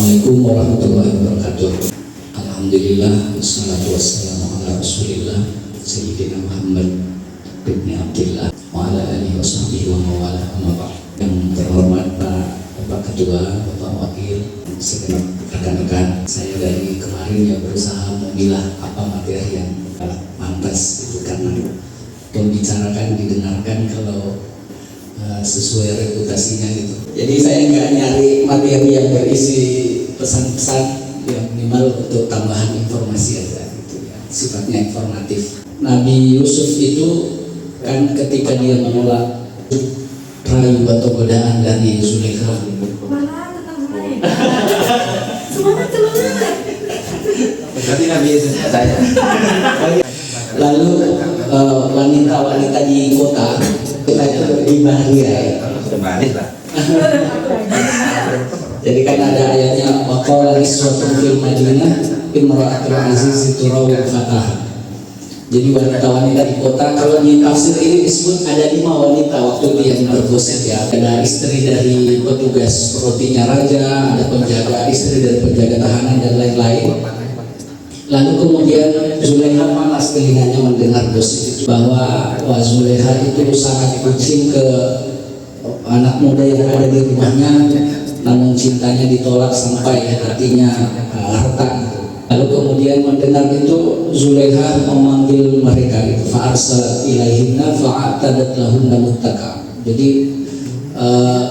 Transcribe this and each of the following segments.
Assalamualaikum warahmatullahi wabarakatuh. Alhamdulillah, wassalatu wassalamu ala rasulillah Sayyidina Muhammad bin Abdillah wa ala alihi wa sahbihi wa mawala amma ba'd. Yang terhormat Bapak Ketua, Bapak Wakil, segenap rekan-rekan, saya dari kemarin yang berusaha memilah apa materi yang pantas itu, karena pembicarakan didengarkan kalau sesuai reputasinya gitu. Jadi saya nggak nyari materi yang berisi pesan-pesan, yang minimal untuk tambahan informasi aja gitu ya, sifatnya informatif. Nabi Yusuf itu kan ketika dia menolak rayu atau godaan dari Zulaikha, berarti Nabi Yusuf saya. lalu wanita-wanita di kota kita itu berbahagia ya. Terbalik lah. Jadi kan ada ayatnya waqala niswatun fil madinah imra'atul aziz turawu fataha. Jadi wanita-wanita di kota, kalau di tafsir ini disebut ada 5 wanita waktu itu yang bergosip ya. Ada istri dari petugas rotinya raja, ada penjaga, istri dari penjaga tahanan dan lain-lain. Lalu kemudian Zulaikha panas telinganya mendengar gosip bahwa Zulaikha itu sangat kucing ke anak muda yang ada di rumahnya, namun cintanya ditolak sampai hatinya harta. Lalu kemudian mendengar itu Zulaikha memanggil mereka itu, fa'arsala ilaihinna fa'atadat lahunna muttaka. Jadi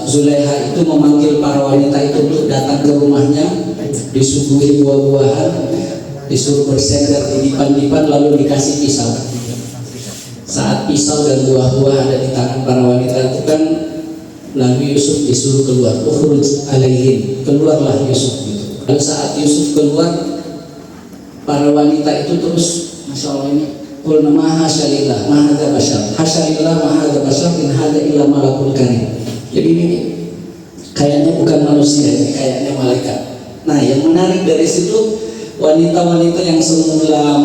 Zulaikha itu memanggil para wanita itu untuk datang ke rumahnya, disuguhi buah-buahan, disuruh bersender di dipan-dipan, lalu dikasih pisau. Saat pisau dan buah-buah ada di tangan para wanita itu kan Nabi Yusuf disuruh keluar, ukhruj alaihin, keluarlah Yusuf gitu. Lalu saat Yusuf keluar, para wanita itu terus, masya Allah ini, qulna ma hasyalillah ma hadza bashar, hasyalillah ma hadza bashar in hadza illa malakul karim. Jadi ini kayaknya bukan manusia, ini kayaknya malaikat. Nah, yang menarik dari situ, wanita-wanita yang semula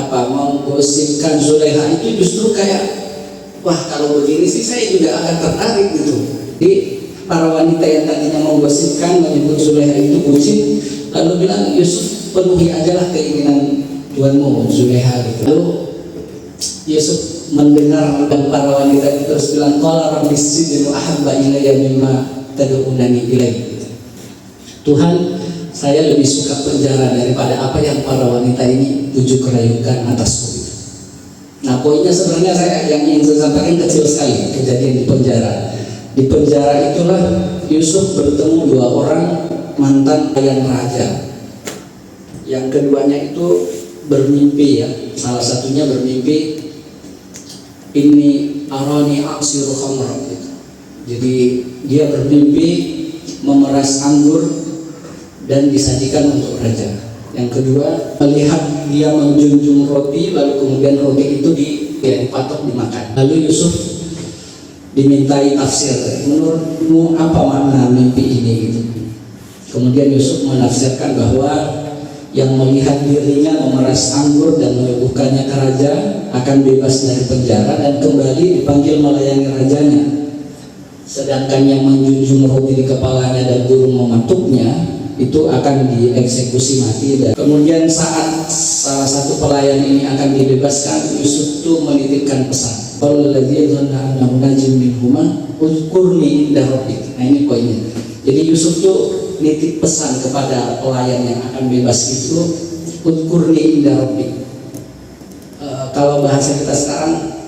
menggosipkan Zulaikha itu justru kayak, wah kalau begini sih saya juga akan tertarik gitu. Jadi para wanita yang tadinya menggosipkan, menyebut Zulaikha itu bucin, lalu bilang Yusuf penuhi ajalah keinginan tuanmu Zulaikha gitu. Lalu Yusuf mendengar dan para wanita itu terus bilang, qala rabbis sijnu ahabba ilayya mimma tad'unani ilaihi. Tuhan, saya lebih suka penjara daripada apa yang para wanita ini bujuk rayukan atasku. Nah, poinnya sebenarnya yang ingin saya sampaikan kecil sekali, kejadian di penjara. Di penjara itulah Yusuf bertemu 2 orang mantan pelayan raja. Yang keduanya itu bermimpi ya, salah satunya bermimpi ini arani aksiru khamra gitu. Jadi dia bermimpi memeras anggur dan disajikan untuk raja. Yang kedua, melihat dia menjunjung roti, lalu kemudian roti itu dipatok dimakan. Lalu Yusuf dimintai tafsir, menurutmu apa makna mimpi ini gitu. Kemudian Yusuf menafsirkan bahwa yang melihat dirinya memeras anggur dan menyuguhkannya ke raja akan bebas dari penjara dan kembali dipanggil melayani rajanya. Sedangkan yang menjunjung roti di kepalanya dan burung mematuknya itu akan dieksekusi mati. Dan kemudian saat salah satu pelayan ini akan dibebaskan, Yusuf itu menitipkan pesan, qaladzi dhanna annahu najim minhuma uzkurni inda rabbik. Nah, ini poinnya. Jadi Yusuf tuh nitip pesan kepada pelayan yang akan bebas itu, uzkurni inda rabbik. Kalau bahasa kita sekarang,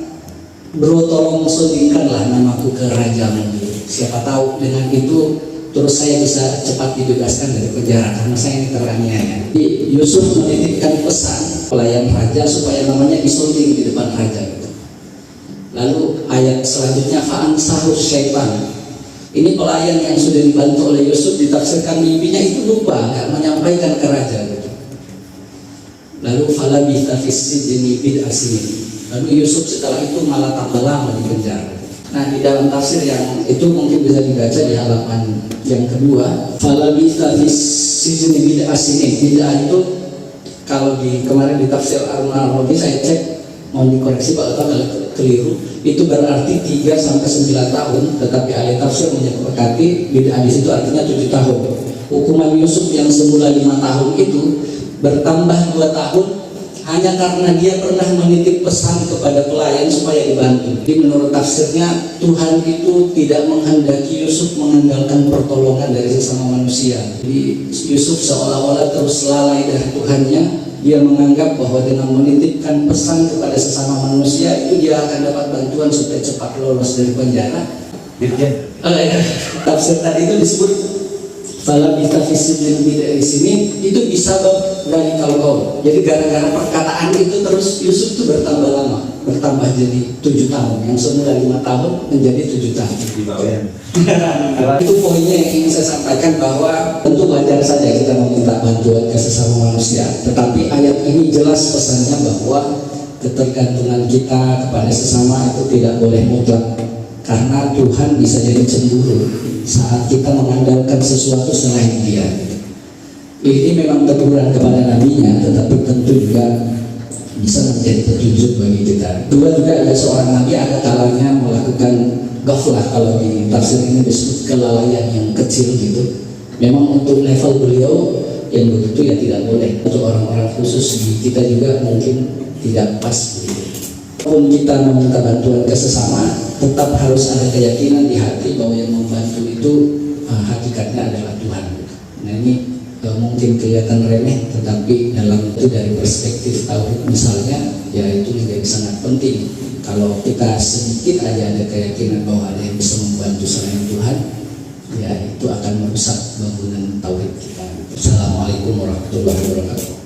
bro tolong sodingkanlah namaku ke rajamu. Siapa tahu dengan itu terus saya bisa cepat dibebaskan dari penjara karena saya ini teraniaya. Jadi Yusuf menitipkan pesan pelayan raja supaya namanya disolding di depan raja gitu. Lalu ayat selanjutnya fa'ansahu syaitan. Ini pelayan yang sudah dibantu oleh Yusuf ditafsirkan mimpinya itu lupa, nggak menyampaikan ke raja gitu. Lalu falabitha fis sijni bid'a sinin. Lalu Yusuf setelah itu malah tambah lama di penjara. Nah, di dalam tafsir yang itu mungkin bisa dibaca di halaman yang kedua, falabitha fis sijni bid'a sinin. Bid'ah itu kalau di kemarin di tafsir Al-Marwazi saya cek, mau dikoreksi Pak kalau keliru, itu berarti 3 sampai 9 tahun, tetapi ahli tafsir menyepakati bid'ah di situ artinya 7 tahun. hukuman Yusuf yang semula 5 tahun itu bertambah 2 tahun hanya karena dia pernah menitip pesan kepada pelayan supaya dibantu. Jadi menurut tafsirnya, Tuhan itu tidak menghendaki Yusuf mengandalkan pertolongan dari sesama manusia. Jadi Yusuf seolah-olah terus lalai dari Tuhannya. Dia menganggap bahwa dengan menitipkan pesan kepada sesama manusia itu dia akan dapat bantuan supaya cepat lolos dari penjara. Dirjen. Tafsir tadi itu disebut Fala bitafisin dari sini itu bisa dari kalkol. Jadi gara-gara perkataan itu terus Yusuf itu bertambah lama, bertambah jadi 7 tahun. Yang semula 5 tahun menjadi 7 tahun. Itu poinnya yang ingin saya sampaikan, bahwa tentu wajar saja kita meminta bantuan ke sesama manusia. Tetapi ayat ini jelas pesannya bahwa ketergantungan kita kepada sesama itu tidak boleh mutlak. Karena Tuhan bisa jadi cemburu saat kita mengandalkan sesuatu selain Dia. Ini memang teguran kepada nabinya, tetapi tentu juga bisa menjadi petunjuk bagi kita. Dua juga ada seorang nabi ada kalanya melakukan ghaflah, kalau di tafsir ini disebut kelalaian yang kecil gitu. Memang untuk level beliau yang begitu ya tidak boleh. Untuk orang-orang khusus kita juga mungkin tidak pas begitu. Walaupun kita meminta bantuan ke sesama, tetap harus ada keyakinan di hati bahwa yang membantu itu hakikatnya adalah Tuhan. Nah ini mungkin kelihatan remeh, tetapi dalam itu dari perspektif tauhid misalnya, ya itu menjadi sangat penting. Kalau kita sedikit aja ada keyakinan bahwa ada yang bisa membantu selain Tuhan, ya itu akan merusak bangunan tauhid kita. Assalamualaikum warahmatullahi wabarakatuh.